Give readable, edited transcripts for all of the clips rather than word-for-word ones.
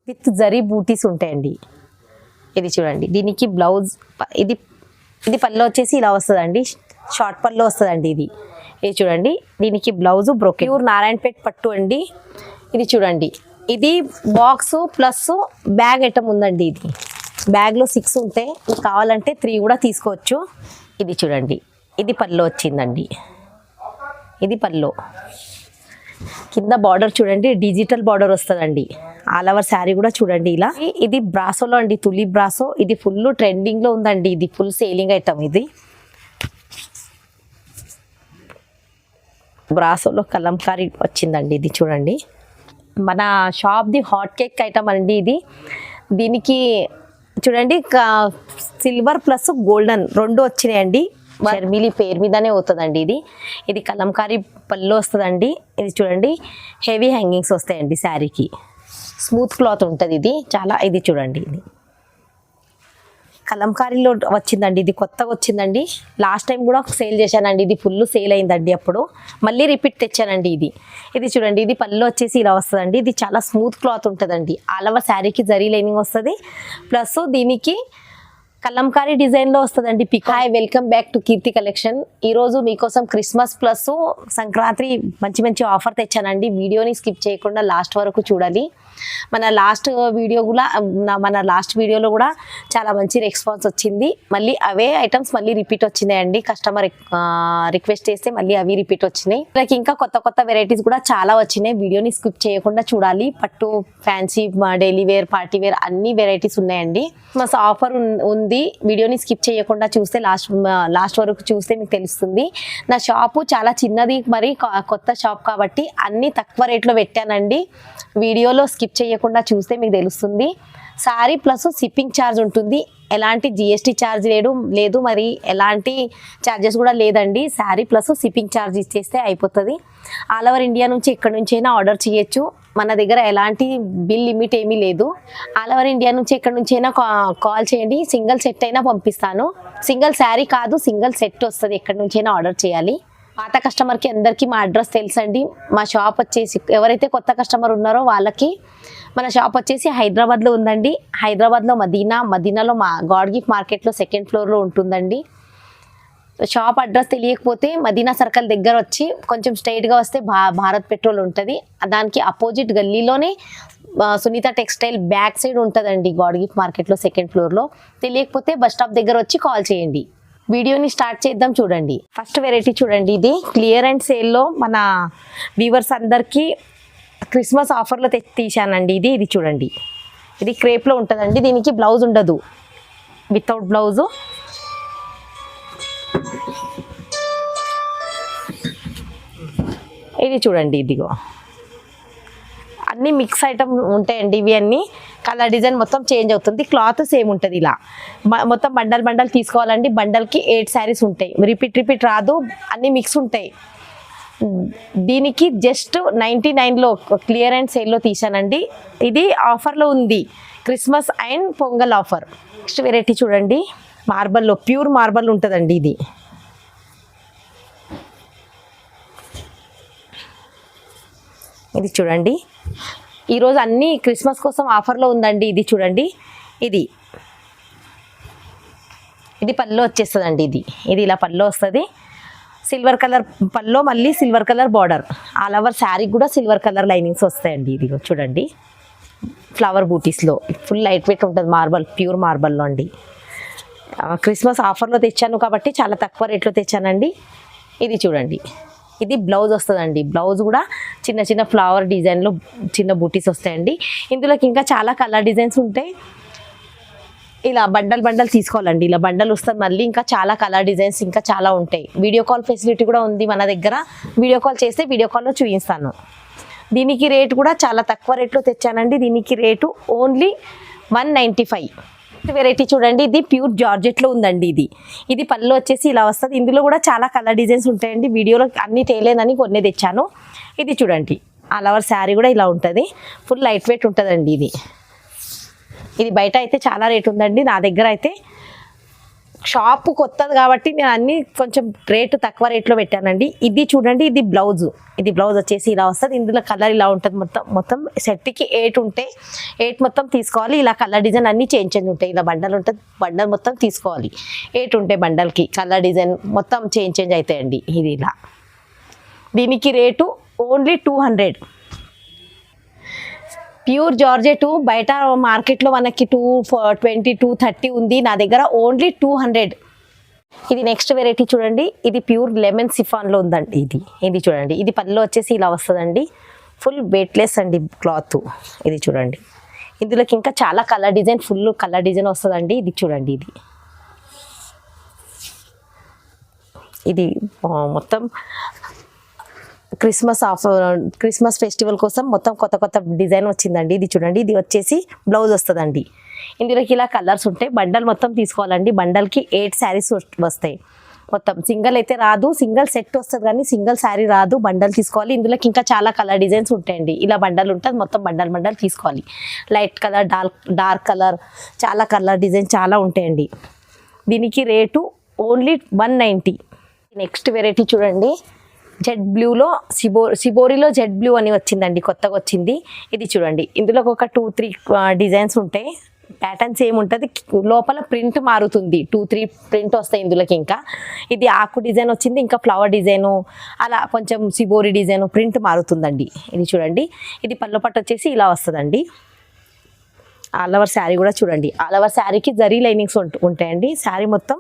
With zari బూటీస్ ఉంటాయండి. ఇది చూడండి, దీనికి బ్లౌజ్ ఇది ఇది పళ్ళు వచ్చేసి ఇలా వస్తుందండి, షార్ట్ పళ్ళు వస్తుందండి. ఇది చూడండి, దీనికి బ్లౌజ్ బ్రోకెట్ ప్యూర్ నారాయణపేట్ పట్టు అండి. ఇది చూడండి, ఇది బాక్స్ ప్లస్ బ్యాగ్ ఐటమ్ ఉందండి. ఇది బ్యాగ్లో 6 ఉంటాయి, మీకు కావాలంటే 3 కూడా తీసుకోవచ్చు. ఇది చూడండి, ఇది పళ్ళు వచ్చిందండి. ఇది పళ్ళు, కింద బార్డర్ చూడండి, డిజిటల్ బార్డర్ వస్తుందండి. ఆల్ ఓవర్ శారీ కూడా చూడండి ఇలా. ఇది బ్రాసోలో అండి, తులి బ్రాసో. ఇది ఫుల్ ట్రెండింగ్లో ఉందండి, ఇది ఫుల్ సేలింగ్ ఐటమ్. ఇది బ్రాసోలో కలంకారీ వచ్చిందండి. ఇది చూడండి, మన షాప్ది హాట్ కేక్ ఐటమ్ అండి ఇది. దీనికి చూడండి సిల్వర్ ప్లస్ గోల్డెన్ 2 వచ్చినాయండి. షర్మిలి పేరు మీదనే అవుతుందండి. ఇది కలంకారీ పళ్ళు వస్తుందండి. ఇది చూడండి, హెవీ హ్యాంగింగ్స్ వస్తాయండి శారీకి. స్మూత్ క్లాత్ ఉంటుంది ఇది చాలా. ఇది చూడండి, ఇది కలంకారీలో వచ్చిందండి. ఇది కొత్తగా వచ్చిందండి, లాస్ట్ టైం కూడా సేల్ చేశానండి. ఇది ఫుల్ సేల్ అయిందండి, అప్పుడు మళ్ళీ రిపీట్ తెచ్చానండి. ఇది చూడండి, ఇది పళ్ళు వచ్చేసి ఇలా వస్తుందండి. ఇది చాలా స్మూత్ క్లాత్ ఉంటుందండి. ఆల్ ఓవర్ శారీకి జరీ లైనింగ్ వస్తుంది, ప్లస్ దీనికి కలంకారీ డిజైన్లో వస్తుందండి. Hi, welcome back to Keerthi collection. ఈరోజు మీకోసం క్రిస్మస్ ప్లస్ సంక్రాంతి మంచి ఆఫర్ తెచ్చానండి. వీడియోని స్కిప్ చేయకుండా లాస్ట్ వరకు చూడాలి. మన లాస్ట్ వీడియోలో కూడా చాలా మంచి రెస్పాన్స్ వచ్చింది. మళ్ళీ అవే ఐటమ్స్ మళ్ళీ రిపీట్ వచ్చినాయండి. కస్టమర్ రిక్వెస్ట్ చేస్తే మళ్ళీ అవి రిపీట్ వచ్చినాయి. నాకు ఇంకా కొత్త వెరైటీస్ కూడా చాలా వచ్చినాయి. వీడియోని స్కిప్ చేయకుండా చూడాలి. పట్టు, fancy, daily wear, party wear అన్ని వెరైటీస్ ఉన్నాయండి. మస్తు ఆఫర్ ఉంది. వీడియోని స్కిప్ చేయకుండా చూస్తే లాస్ట్ వరకు చూస్తే మీకు తెలుస్తుంది. నా షాపు చాలా చిన్నది, మరి కొత్త షాప్ కాబట్టి అన్ని తక్కువ రేట్లో పెట్టానండి. వీడియోలో స్కిప్ చేయకుండా చూస్తే మీకు తెలుస్తుంది. సారీ ప్లస్ షిప్పింగ్ ఛార్జ్ ఉంటుంది. ఎలాంటి జిఎస్టీ ఛార్జ్ లేదు, మరి ఎలాంటి ఛార్జెస్ కూడా లేదండి. సారీ ప్లస్ షిప్పింగ్ ఛార్జ్ ఇచ్చేస్తే అయిపోతుంది. ఆల్ ఓవర్ ఇండియా నుంచి ఎక్కడి నుంచి అయినా ఆర్డర్ చేయొచ్చు. మన దగ్గర ఎలాంటి బిల్ లిమిట్ ఏమీ లేదు. ఆల్ ఓవర్ ఇండియా నుంచి ఎక్కడి నుంచి అయినా కాల్ చేయండి. సింగిల్ సెట్ అయినా పంపిస్తాను. సింగిల్ శారీ కాదు, సింగిల్ సెట్ వస్తుంది. ఎక్కడి నుంచి అయినా ఆర్డర్ చేయాలి. పాత కస్టమర్కి అందరికీ మా అడ్రస్ తెలుసండి. మా షాప్ వచ్చేసి ఎవరైతే కొత్త కస్టమర్ ఉన్నారో వాళ్ళకి మన షాప్ వచ్చేసి హైదరాబాద్లో ఉందండి. హైదరాబాద్లో మదీనాలో మా గాడ్ గిఫ్ట్ మార్కెట్లో 2nd ఫ్లోర్లో ఉంటుందండి. షాప్ అడ్రస్ తెలియకపోతే మదీనా సర్కిల్ దగ్గర వచ్చి కొంచెం స్ట్రైట్గా వస్తే భారత్ పెట్రోల్ ఉంటుంది. దానికి అపోజిట్ గల్లీలోనే సునీత టెక్స్టైల్ బ్యాక్ సైడ్ ఉంటుందండి, గాడ్ గిఫ్ట్ మార్కెట్లో 2nd ఫ్లోర్లో. తెలియకపోతే బస్ స్టాప్ దగ్గర వచ్చి కాల్ చేయండి. వీడియోని స్టార్ట్ చేద్దాం. చూడండి, ఫస్ట్ వెరైటీ చూడండి. ఇది క్లియర్ అండ్ సేల్లో మన వ్యూవర్స్ అందరికీ క్రిస్మస్ ఆఫర్లో తీశానండి. ఇది చూడండి, ఇది క్రేప్లో ఉంటుందండి. దీనికి బ్లౌజ్ ఉండదు, వితౌట్ బ్లౌజు. ఇది చూడండి, ఇదిగో అన్ని మిక్స్ ఐటమ్ ఉంటాయండి. ఇవి అన్ని కలర్ డిజైన్ మొత్తం చేంజ్ అవుతుంది. క్లాత్ సేమ్ ఉంటుంది. ఇలా మొత్తం బండల్ తీసుకోవాలండి. బండల్కి 8 శారీస్ ఉంటాయి. రిపీట్ రాదు, అన్ని మిక్స్ ఉంటాయి. దీనికి జస్ట్ 99లో క్లియర్ అండ్ సేల్లో తీసానండి. ఇది ఆఫర్లో ఉంది, Christmas and pongal offer. Next variety చూడండి, మార్బల్లో ప్యూర్ మార్బల్ ఉంటుందండి. ఇది చూడండి, ఈరోజు అన్నీ క్రిస్మస్ కోసం ఆఫర్లో ఉందండి. ఇది చూడండి, ఇది పళ్ళు వచ్చేస్తుందండి. ఇది ఇలా పళ్ళు వస్తుంది. సిల్వర్ కలర్ పళ్ళు, మళ్ళీ silver colour border. All over శారీకి కూడా సిల్వర్ కలర్ లైనింగ్స్ వస్తాయండి. ఇదిగో చూడండి, ఫ్లవర్ బూటీస్లో ఫుల్ లైట్ వెయిట్ ఉంటుంది. మార్బల్, ప్యూర్ మార్బల్లో అండి. క్రిస్మస్ ఆఫర్లో తెచ్చాను కాబట్టి చాలా తక్కువ రేట్లో తెచ్చానండి. ఇది చూడండి, ఇది బ్లౌజ్ వస్తుందండి. బ్లౌజ్ కూడా చిన్న ఫ్లవర్ డిజైన్లో చిన్న బూటీస్ వస్తాయండి. ఇందులోకి ఇంకా చాలా కలర్ డిజైన్స్ ఉంటాయి. ఇలా బండల్ తీసుకోవాలండి. ఇలా బండల్ వస్తుంది. మళ్ళీ ఇంకా చాలా కలర్ డిజైన్స్ ఇంకా చాలా ఉంటాయి. వీడియో కాల్ ఫెసిలిటీ కూడా ఉంది మన దగ్గర. వీడియో కాల్ చేస్తే వీడియో కాల్లో చూపిస్తాను. దీనికి రేటు కూడా చాలా తక్కువ రేట్లో తెచ్చానండి. దీనికి రేటు ఓన్లీ 195. వెరైటీ చూడండి, ఇది ప్యూర్ జార్జెట్లో ఉందండి. ఇది పళ్ళు వచ్చేసి ఇలా వస్తుంది. ఇందులో కూడా చాలా కలర్ డిజైన్స్ ఉంటాయండి. వీడియోలో అన్ని తేలేదని కొన్ని తెచ్చాను. ఇది చూడండి, ఆల్ ఓవర్ శారీ కూడా ఇలా ఉంటుంది. ఫుల్ లైట్ వెయిట్ ఉంటుందండి. ఇది బయట అయితే చాలా రేట్ ఉందండి. నా దగ్గర అయితే షాప్ కొత్తది కాబట్టి నేను అన్ని కొంచెం రేటు తక్కువ రేట్లో పెట్టానండి. ఇది చూడండి, ఇది బ్లౌజ్ వచ్చేసి ఇలా వస్తుంది. ఇందులో కలర్ ఇలా ఉంటుంది. మొత్తం సెట్కి 8 ఉంటే 8 మొత్తం తీసుకోవాలి. ఇలా కలర్ డిజైన్ అన్ని చేంజ్ ఉంటాయి. ఇలా బండల్ ఉంటుంది, బండల్ మొత్తం తీసుకోవాలి. 8 ఉంటాయి బండల్కి. కలర్ డిజైన్ మొత్తం చేంజ్ అవుతాయండి. ఇది ఇలా. దీనికి రేటు ఓన్లీ 200. ప్యూర్ జార్జెట్ బయట మార్కెట్లో మనకి 220 230 ఉంది. నా దగ్గర ఓన్లీ 200. ఇది నెక్స్ట్ వెరైటీ చూడండి. ఇది ప్యూర్ లెమన్ సిఫాన్లో ఉందండి. ఇది చూడండి. ఇది పళ్ళు వచ్చేసి ఇలా వస్తుందండి. ఫుల్ వెయిట్లెస్ అండి క్లాత్. ఇది చూడండి. ఇందులోకి ఇంకా చాలా colour design, full colour design వస్తుందండి. ఇది చూడండి. ఇది మొత్తం క్రిస్మస్ ఫెస్టివల్ కోసం మొత్తం కొత్త డిజైన్ వచ్చిందండి. ఇది చూడండి. ఇది వచ్చేసి బ్లౌజ్ వస్తుందండి. ఇందులోకి ఇలా కలర్స్ ఉంటాయి. బండల్ మొత్తం తీసుకోవాలండి. బండల్కి 8 శారీస్ వస్తాయి. మొత్తం సింగిల్ అయితే రాదు, సింగిల్ సెట్ వస్తుంది కానీ సింగిల్ శారీ రాదు. బండల్ తీసుకోవాలి. ఇందులోకి ఇంకా చాలా కలర్ డిజైన్స్ ఉంటాయండి. ఇలా బండల్ ఉంటుంది. మొత్తం బండల్ తీసుకోవాలి. లైట్ కలర్, డార్క్ కలర్, చాలా కలర్ డిజైన్ చాలా ఉంటాయండి. దీనికి రేటు ఓన్లీ 190. నెక్స్ట్ వెరైటీ చూడండి. జెడ్ బ్లూలో సిబోరిలో జెడ్ బ్లూ అని వచ్చిందండి, కొత్తగా వచ్చింది. ఇది చూడండి. ఇందులో ఒక 2-3 డిజైన్స్ ఉంటాయి. ప్యాటర్న్ సేమ్ ఉంటుంది, లోపల ప్రింట్ మారుతుంది. 2-3 ప్రింట్ వస్తాయి ఇందులోకి. ఇంకా ఇది ఆకు డిజైన్ వచ్చింది, ఇంకా ఫ్లవర్ డిజైను, అలా కొంచెం సిబోరి డిజైను ప్రింట్ మారుతుందండి. ఇది చూడండి. ఇది పళ్ళు పట్టు వచ్చేసి ఇలా వస్తుందండి. ఆల్ ఓవర్ శారీ కూడా చూడండి. ఆల్ ఓవర్ శారీకి జరీ లైనింగ్స్ ఉంటాయండి. శారీ మొత్తం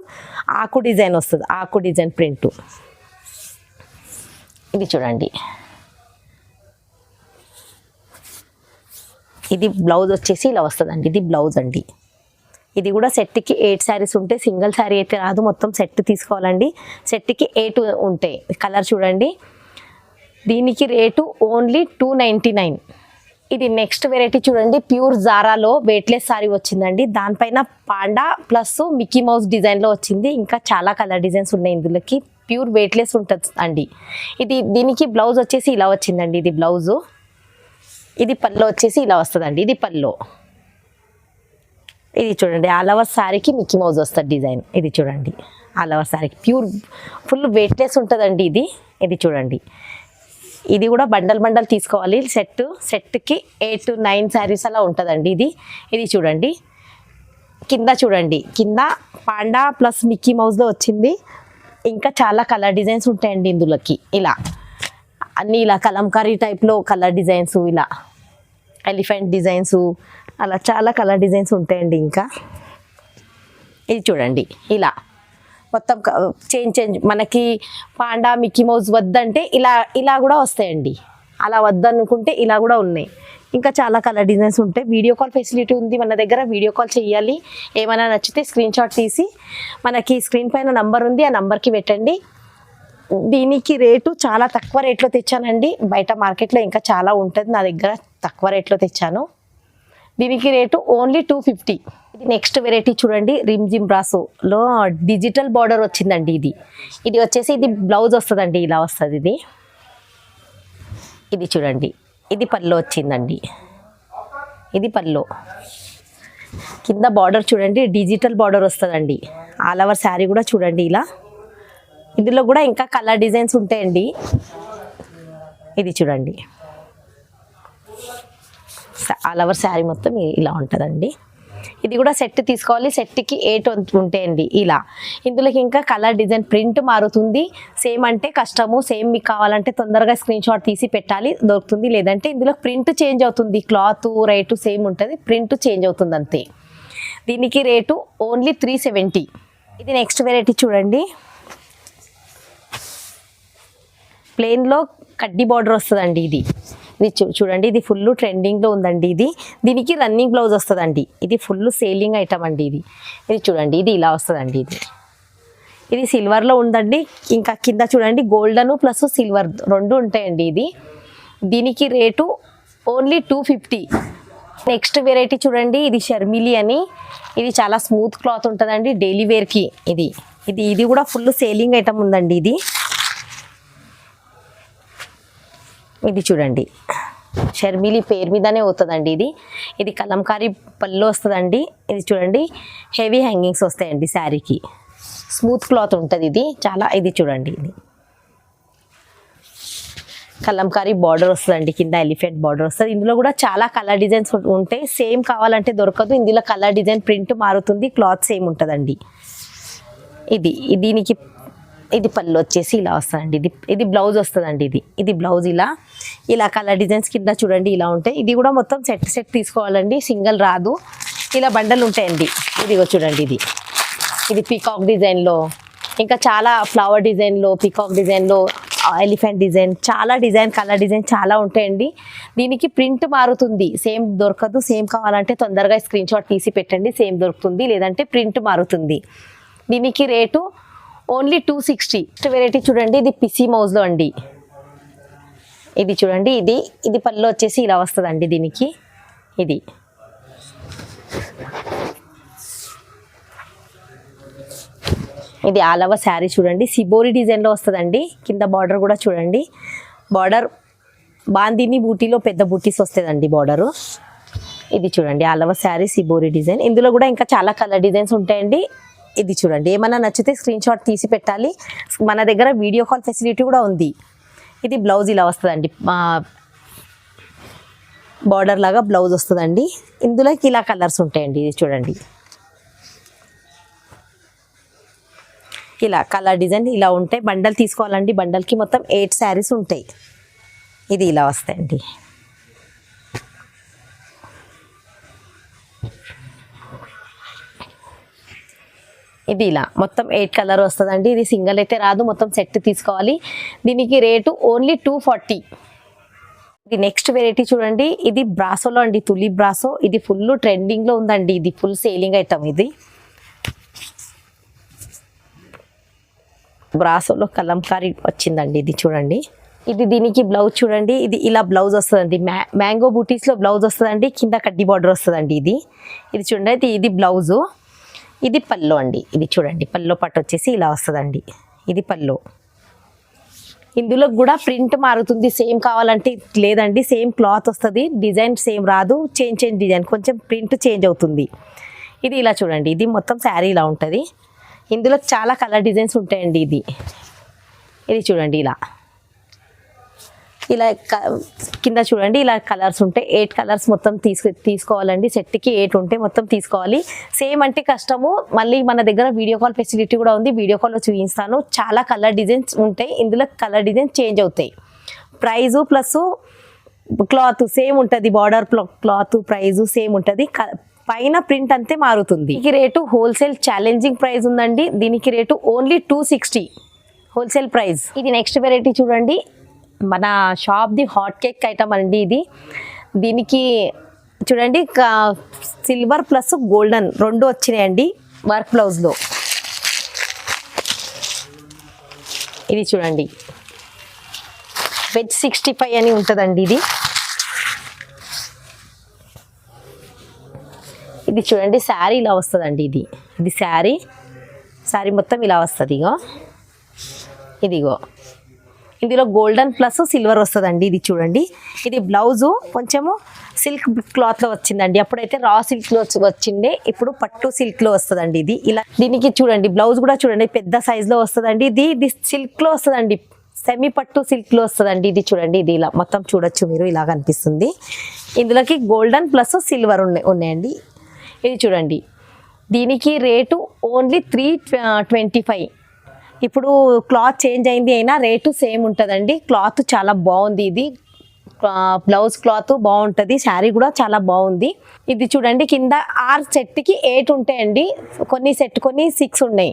ఆకు డిజైన్ వస్తుంది, ఆకు డిజైన్ ప్రింట్. ఇది చూడండి. ఇది బ్లౌజ్ వచ్చేసి ఇలా వస్తుందండి. ఇది బ్లౌజ్ అండి. ఇది కూడా సెట్కి 8 శారీస్ ఉంటాయి. సింగిల్ శారీ అయితే రాదు, మొత్తం సెట్ తీసుకోవాలండి. సెట్కి 8 ఉంటాయి. కలర్ చూడండి. దీనికి రేటు ఓన్లీ 299. ఇది నెక్స్ట్ వెరైటీ చూడండి. ప్యూర్ జారాలో వెయిట్లెస్ శారీ వచ్చిందండి. దానిపైన పాండా ప్లస్ మిక్కీ మౌస్ డిజైన్లో వచ్చింది. ఇంకా చాలా కలర్ డిజైన్స్ ఉన్నాయి ఇందులోకి. ప్యూర్ వెయిట్లెస్ ఉంటుంది అండి. దీనికి బ్లౌజ్ వచ్చేసి ఇలా వచ్చిందండి. ఇది బ్లౌజు. ఇది పళ్ళు వచ్చేసి ఇలా వస్తుందండి. ఇది పళ్ళు. ఇది చూడండి. ఆల్ ఓవర్ శారీకి మిక్కీ మౌజ్ వస్తుంది డిజైన్. ఇది చూడండి. ఆల్ ఓవర్ శారీకి ప్యూర్ ఫుల్ వెయిట్లెస్ ఉంటుందండి. ఇది చూడండి. ఇది కూడా బండల్ తీసుకోవాలి. సెట్కి 8-9 శారీస్ అలా ఉంటుందండి. ఇది చూడండి. కింద చూడండి. కింద పాండా ప్లస్ మిక్కీ మౌజ్లో వచ్చింది. ఇంకా చాలా కలర్ డిజైన్స్ ఉంటాయండి ఇందులోకి. ఇలా అన్నీ ఇలా కలంకారీ టైప్లో కలర్ డిజైన్స్, ఇలా ఎలిఫెంట్ డిజైన్స్, అలా చాలా కలర్ డిజైన్స్ ఉంటాయండి. ఇంకా ఇది చూడండి. ఇలా మొత్తం చేంజ్ మనకి పాండా మిక్కీ మౌజ్ వద్దంటే ఇలా కూడా వస్తాయండి. అలా వద్దనుకుంటే ఇలా కూడా ఉన్నాయి. ఇంకా చాలా కలర్ డిజైన్స్ ఉంటాయి. వీడియో కాల్ ఫెసిలిటీ ఉంది మన దగ్గర. వీడియో కాల్ చేయాలి. ఏమైనా నచ్చితే స్క్రీన్ షాట్ తీసి మనకి స్క్రీన్ పైన నంబర్ ఉంది, ఆ నంబర్కి పెట్టండి. దీనికి రేటు చాలా తక్కువ రేట్లో తెచ్చానండి. బయట మార్కెట్లో ఇంకా చాలా ఉంటుంది, నా దగ్గర తక్కువ రేట్లో తెచ్చాను. దీనికి రేటు ఓన్లీ 250. ఇది నెక్స్ట్ వెరైటీ చూడండి. రిమ్జిమ్ బ్రాసోలో డిజిటల్ బార్డర్ వచ్చిందండి. ఇది వచ్చేసి ఇది బ్లౌజ్ వస్తుందండి. ఇలా వస్తుంది. ఇది చూడండి. ఇది పళ్ళు వచ్చిందండి. ఇది పళ్ళు. కింద బార్డర్ చూడండి. డిజిటల్ బార్డర్ వస్తుందండి. ఆల్ ఓవర్ శారీ కూడా చూడండి. ఇలా ఇందులో కూడా ఇంకా కలర్ డిజైన్స్ ఉంటాయండి. ఇది చూడండి. ఆల్ ఓవర్ శారీ మొత్తం ఇలా ఉంటుందండి. ఇది కూడా సెట్ తీసుకోవాలి. సెట్కి 8 ఉంటాయండి. ఇలా ఇందులోకి ఇంకా కలర్ డిజైన్ ప్రింట్ మారుతుంది. సేమ్ అంటే కష్టము. సేమ్ మీకు కావాలంటే తొందరగా స్క్రీన్ షాట్ తీసి పెట్టాలి, దొరుకుతుంది. లేదంటే ఇందులో ప్రింట్ చేంజ్ అవుతుంది. క్లాత్ రేటు సేమ్ ఉంటుంది, ప్రింట్ చేంజ్ అవుతుంది అంతే. దీనికి రేటు ఓన్లీ 370. ఇది నెక్స్ట్ వెరైటీ చూడండి. ప్లెయిన్లో కడ్డీ బార్డర్ వస్తుందండి. ఇది చూడండి. ఇది ఫుల్ ట్రెండింగ్లో ఉందండి. దీనికి రన్నింగ్ బ్లౌజ్ వస్తుందండి. ఇది ఫుల్ సేలింగ్ ఐటమ్ అండి. ఇది చూడండి. ఇది ఇలా వస్తుందండి. ఇది సిల్వర్లో ఉందండి. ఇంకా కింద చూడండి గోల్డెన్ ప్లస్ సిల్వర్ 2 ఉంటాయండి. దీనికి రేటు ఓన్లీ 250. నెక్స్ట్ వెరైటీ చూడండి. ఇది షర్మిలి అని. ఇది చాలా స్మూత్ క్లాత్ ఉంటుందండి డైలీ వేర్కి. ఇది కూడా ఫుల్ సేలింగ్ ఐటమ్ ఉందండి. ఇది చూడండి. షర్మిలి పేరు మీదనే అవుతుందండి. ఇది కలంకారీ పళ్ళు వస్తుందండి. ఇది చూడండి. హెవీ హ్యాంగింగ్స్ వస్తాయండి శారీకి. స్మూత్ క్లాత్ ఉంటుంది ఇది చాలా. ఇది చూడండి, ఇది కలంకారీ బార్డర్ వస్తుందండి, కింద ఎలిఫెంట్ బార్డర్ వస్తుంది. ఇందులో కూడా చాలా కలర్ డిజైన్స్ ఉంటాయి. సేమ్ కావాలంటే దొరకదు, ఇందులో కలర్ డిజైన్ ప్రింట్ మారుతుంది, క్లాత్ సేమ్ ఉంటుందండి. దీనికి ఇది పళ్ళు వచ్చేసి ఇలా వస్తుందండి. ఇది బ్లౌజ్ వస్తుందండి. ఇది బ్లౌజ్ ఇలా కలర్ డిజైన్స్ కింద చూడండి ఇలా ఉంటాయి. ఇది కూడా మొత్తం సెట్ తీసుకోవాలండి, సింగిల్ రాదు. ఇలా బండలు ఉంటాయండి. ఇదిగో చూడండి, ఇది పీకాక్ డిజైన్లో, ఇంకా చాలా ఫ్లవర్ డిజైన్లో, పీకాక్ డిజైన్లో, ఎలిఫెంట్ డిజైన్, చాలా కలర్ డిజైన్ చాలా ఉంటాయండి. దీనికి ప్రింట్ మారుతుంది, సేమ్ దొరకదు. సేమ్ కావాలంటే తొందరగా స్క్రీన్ షాట్ తీసి పెట్టండి, సేమ్ దొరుకుతుంది. లేదంటే ప్రింట్ మారుతుంది. దీనికి రేటు ఓన్లీ 260. వెరైటీ చూడండి, ఇది పిసి మౌజ్లో అండి. ఇది చూడండి, ఇది పళ్ళు వచ్చేసి ఇలా వస్తుందండి. దీనికి ఇది ఆల్ ఓవర్ శారీ చూడండి, సిబోరి డిజైన్లో వస్తుందండి. కింద బార్డర్ కూడా చూడండి, బార్డర్ బాందిని బూటీలో పెద్ద బూటీస్ వస్తుందండి బార్డరు. ఇది చూడండి all over sari shibori design. ఇందులో కూడా ఇంకా చాలా కలర్ డిజైన్స్ ఉంటాయండి. ఇది చూడండి, ఏమైనా నచ్చితే స్క్రీన్ షాట్ తీసి పెట్టాలి. మన దగ్గర వీడియో కాల్ ఫెసిలిటీ కూడా ఉంది. ఇది బ్లౌజ్ ఇలా వస్తుందండి, బార్డర్ లాగా బ్లౌజ్ వస్తుందండి. ఇందులోకి ఇలా కలర్స్ ఉంటాయండి. ఇది చూడండి, ఇలా కలర్ డిజైన్ ఇలా ఉంటాయి. బండల్ తీసుకోవాలండి, బండల్కి మొత్తం 8 శారీస్ ఉంటాయి. ఇది ఇలా వస్తాయండి. ఇది ఇలా మొత్తం 8 కలర్ వస్తుందండి. ఇది సింగిల్ అయితే రాదు, మొత్తం సెట్ తీసుకోవాలి. దీనికి రేటు ఓన్లీ 240. ఇది నెక్స్ట్ వెరైటీ చూడండి, ఇది బ్రాసోలో అండి, తులి బ్రాసో. ఇది ఫుల్ ట్రెండింగ్లో ఉందండి, ఇది ఫుల్ సేలింగ్ ఐటమ్. ఇది బ్రాసోలో కలంకారీ వచ్చిందండి. ఇది చూడండి, దీనికి బ్లౌజ్ చూడండి, ఇది ఇలా బ్లౌజ్ వస్తుందండి. మ్యాంగో బూటీస్లో బ్లౌజ్ వస్తుందండి, కింద కడ్డీ బార్డర్ వస్తుందండి. ఇది చూడండి, ఇది బ్లౌజు. ఇది పళ్ళు అండి. ఇది చూడండి, పళ్ళు పట్టు వచ్చేసి ఇలా వస్తుందండి. ఇది పళ్ళు. ఇందులో కూడా ప్రింట్ మారుతుంది, సేమ్ కావాలంటే లేదండి, సేమ్ క్లాత్ వస్తుంది, డిజైన్ సేమ్ రాదు, చేంజ్ డిజైన్, కొంచెం ప్రింట్ చేంజ్ అవుతుంది. ఇది ఇలా చూడండి, ఇది మొత్తం శారీ ఇలా ఉంటుంది. ఇందులో చాలా కలర్ డిజైన్స్ ఉంటాయండి. ఇది చూడండి, ఇలా కింద చూడండి, ఇలా కలర్స్ ఉంటాయి. 8 కలర్స్ మొత్తం తీసుకోవాలండి. సెట్కి 8 ఉంటే మొత్తం తీసుకోవాలి. సేమ్ అంటే కష్టము. మళ్ళీ మన దగ్గర వీడియో కాల్ ఫెసిలిటీ కూడా ఉంది, వీడియో కాల్లో చూపిస్తాను. చాలా కలర్ డిజైన్స్ ఉంటాయి, ఇందులో కలర్ డిజైన్స్ చేంజ్ అవుతాయి. ప్రైజు ప్లస్ క్లాత్ సేమ్ ఉంటుంది, బార్డర్ క్లాత్ ప్రైజు సేమ్ ఉంటుంది, పైన ప్రింట్ అంతే మారుతుంది. దీనికి రేటు హోల్సేల్ ఛాలెంజింగ్ ప్రైస్ ఉందండి. దీనికి రేటు ఓన్లీ 260 హోల్సేల్ ప్రైస్. ఇది నెక్స్ట్ వెరైటీ చూడండి, మన షాప్ది హాట్ కేక్ ఐటమ్ అండి. దీనికి చూడండి, సిల్వర్ ప్లస్ గోల్డెన్ 2 వచ్చినాయండి వర్క్ బ్లౌజ్లో. ఇది చూడండి, వెజ్ 65 అని ఉంటుందండి. ఇది చూడండి, శారీ ఇలా వస్తుందండి. ఇది శారీ మొత్తం ఇలా వస్తుంది. ఇదిగో ఇందులో గోల్డెన్ ప్లస్ సిల్వర్ వస్తుందండి. ఇది చూడండి, ఇది బ్లౌజు కొంచెము సిల్క్ క్లాత్లో వచ్చిందండి. అప్పుడైతే రా సిల్క్లో వచ్చిండే, ఇప్పుడు పట్టు సిల్క్లో వస్తుందండి. దీనికి చూడండి, బ్లౌజ్ కూడా చూడండి పెద్ద సైజులో వస్తుందండి. ఇది సిల్క్లో వస్తుందండి, సెమీ పట్టు సిల్క్లో వస్తుందండి. ఇది చూడండి, ఇది ఇలా మొత్తం చూడొచ్చు మీరు, ఇలా కనిపిస్తుంది. ఇందులోకి గోల్డెన్ ప్లస్ సిల్వర్ ఉన్నాయండి. ఇది చూడండి, దీనికి రేటు ఓన్లీ 325. ఇప్పుడు క్లాత్ చేంజ్ అయింది అయినా రేటు సేమ్ ఉంటుందండి. క్లాత్ చాలా బాగుంది. ఇది బ్లౌజ్ క్లాత్ బాగుంటుంది, శారీ కూడా చాలా బాగుంది. ఇది చూడండి, కింద 6 సెట్కి 8 ఉంటాయండి. కొన్ని 6 ఉన్నాయి.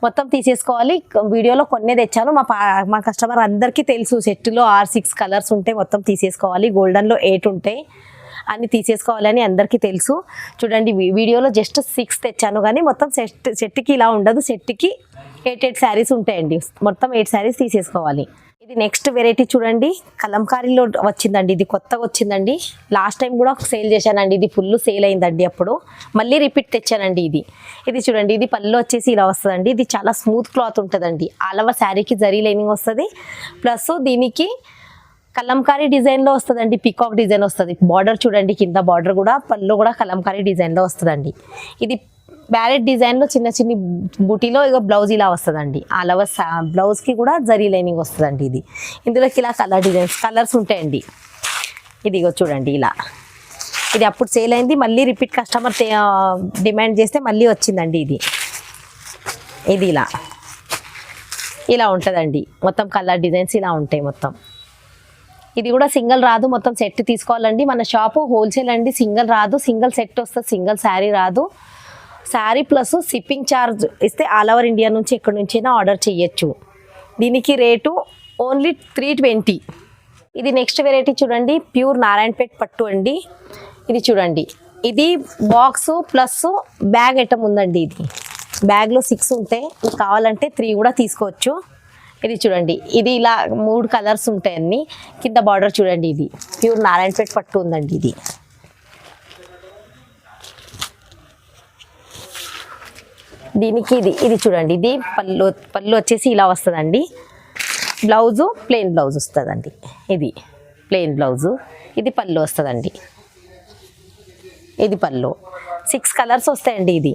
మొత్తం తీసేసుకోవాలి. వీడియోలో కొన్నే తెచ్చాను, మా కస్టమర్ అందరికీ తెలుసు. సెట్లో 6 కలర్స్ ఉంటాయి, మొత్తం తీసేసుకోవాలి. గోల్డెన్లో 8 ఉంటాయి, అన్ని తీసేసుకోవాలని అందరికీ తెలుసు. చూడండి, వీడియోలో జస్ట్ 6 తెచ్చాను, కానీ మొత్తం సెట్కి ఇలా ఉండదు. సెట్కి 8 శారీస్ ఉంటాయండి, మొత్తం 8 శారీస్ తీసేసుకోవాలి. ఇది నెక్స్ట్ వెరైటీ చూడండి, కలంకారీలో వచ్చిందండి. ఇది కొత్తగా వచ్చిందండి, లాస్ట్ టైం కూడా సేల్ చేశానండి. ఇది ఫుల్ సేల్ అయిందండి, అప్పుడు మళ్ళీ రిపీట్ తెచ్చానండి. ఇది చూడండి, ఇది పళ్ళు వచ్చేసి ఇలా వస్తుందండి. ఇది చాలా స్మూత్ క్లాత్ ఉంటుందండి. ఆల్ ఓవర్ శారీకి జరీ లైనింగ్ వస్తుంది, ప్లస్ దీనికి కలంకారీ డిజైన్ లో వస్తుందండి, పికాక్ డిజైన్ వస్తుంది. బార్డర్ చూడండి, కింద బార్డర్ కూడా పళ్ళు కూడా కలంకారీ డిజైన్ లో వస్తుందండి. ఇది బ్యారెట్ డిజైన్ లో చిన్న చిన్ని బుటీలో ఇక బ్లౌజ్ ఇలా వస్తుందండి. ఆల్ ఓవర్ బ్లౌజ్ కి కూడా జరీ లైనింగ్ వస్తుందండి. ఇది ఇందులోకి ఇలా కలర్ డిజైన్స్ కలర్స్ ఉంటాయండి. ఇదిగో చూడండి ఇలా, ఇది అప్పుడు సేల్ అయింది, మళ్ళీ రిపీట్ కస్టమర్ డిమాండ్ చేస్తే మళ్ళీ వచ్చిందండి. ఇది ఇలా ఇలా ఉంటుందండి. మొత్తం కలర్ డిజైన్స్ ఇలా ఉంటాయి మొత్తం. ఇది కూడా సింగిల్ రాదు, మొత్తం సెట్ తీసుకోవాలండి. మన షాపు హోల్సేల్ అండి, సింగిల్ రాదు. సింగిల్ సెట్ వస్తుంది, సింగిల్ శారీ రాదు. శారీ ప్లస్ షిప్పింగ్ ఛార్జ్ ఇస్తే ఆల్ ఓవర్ ఇండియా నుంచి ఎక్కడి నుంచైనా ఆర్డర్ చేయొచ్చు. దీనికి రేటు ఓన్లీ 320. ఇది నెక్స్ట్ వెరైటీ చూడండి, ప్యూర్ నారాయణపేట్ పట్టు అండి. ఇది చూడండి, ఇది బాక్స్ ప్లస్ బ్యాగ్ ఐటమ్ ఉందండి. ఇది బ్యాగ్లో 6 ఉంటాయి, మీకు కావాలంటే 3 కూడా తీసుకోవచ్చు. ఇది చూడండి, ఇది ఇలా 3 కలర్స్ ఉంటాయి అన్ని. కింద బార్డర్ చూడండి, ఇది ప్యూర్ నారాయణపేట్ పట్టు ఉందండి. దీనికి ఇది చూడండి, ఇది పళ్ళు వచ్చేసి ఇలా వస్తుందండి. బ్లౌజు ప్లెయిన్ బ్లౌజ్ వస్తుందండి. ఇది ప్లెయిన్ బ్లౌజు, ఇది పళ్ళు వస్తుందండి. ఇది పళ్ళు 6 కలర్స్ వస్తాయండి. ఇది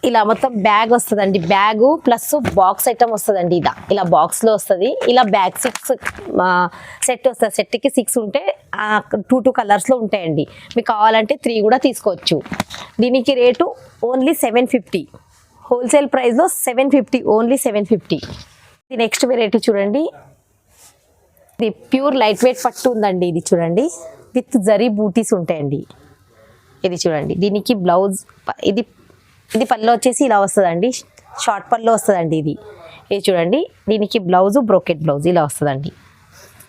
ఇలా మొత్తం బ్యాగ్ వస్తుందండి. బ్యాగు ప్లస్ బాక్స్ ఐటమ్ వస్తుందండి. ఇలా బాక్స్లో వస్తుంది. ఇలా బ్యాగ్ 6 సెట్ వస్తుంది. సెట్కి 6 ఉంటే 2 కలర్స్లో ఉంటాయండి. మీకు కావాలంటే 3 కూడా తీసుకోవచ్చు. దీనికి రేటు ఓన్లీ 750. హోల్సేల్ ప్రైస్లో 750, ఓన్లీ 750. ఇది నెక్స్ట్ వెరైటీ చూడండి, ఇది ప్యూర్ లైట్ వెయిట్ పట్టు ఉందండి. ఇది చూడండి, విత్ జరీ బూటీస్ ఉంటాయండి. ఇది చూడండి, దీనికి బ్లౌజ్ ఇది పళ్ళు వచ్చేసి ఇలా వస్తుందండి, షార్ట్ పళ్ళు వస్తుందండి. ఇది చూడండి, దీనికి బ్లౌజు బ్రోకెట్ బ్లౌజ్ ఇలా వస్తుందండి.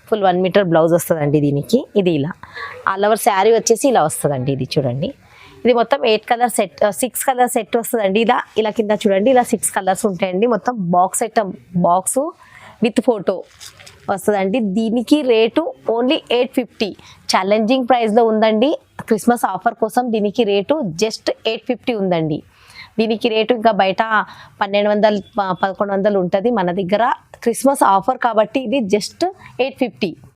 ఫుల్ 1 మీటర్ బ్లౌజ్ వస్తుందండి దీనికి. ఇది ఇలా ఆల్ ఓవర్ శారీ వచ్చేసి ఇలా వస్తుందండి. ఇది చూడండి, ఇది మొత్తం 8 కలర్ సెట్, 6 కలర్ సెట్ వస్తుందండి. ఇలా కింద చూడండి, ఇలా 6 కలర్స్ ఉంటాయండి. మొత్తం box item, box with photo వస్తుందండి. దీనికి రేటు ఓన్లీ 850. ఛాలెంజింగ్ ప్రైస్లో ఉందండి. క్రిస్మస్ ఆఫర్ కోసం దీనికి రేటు జస్ట్ 850 ఉందండి. దీనికి రేటు ఇంకా బయట 1200, 1100 ఉంటుంది. మన దగ్గర క్రిస్మస్ ఆఫర్ కాబట్టి ఇది జస్ట్ 850.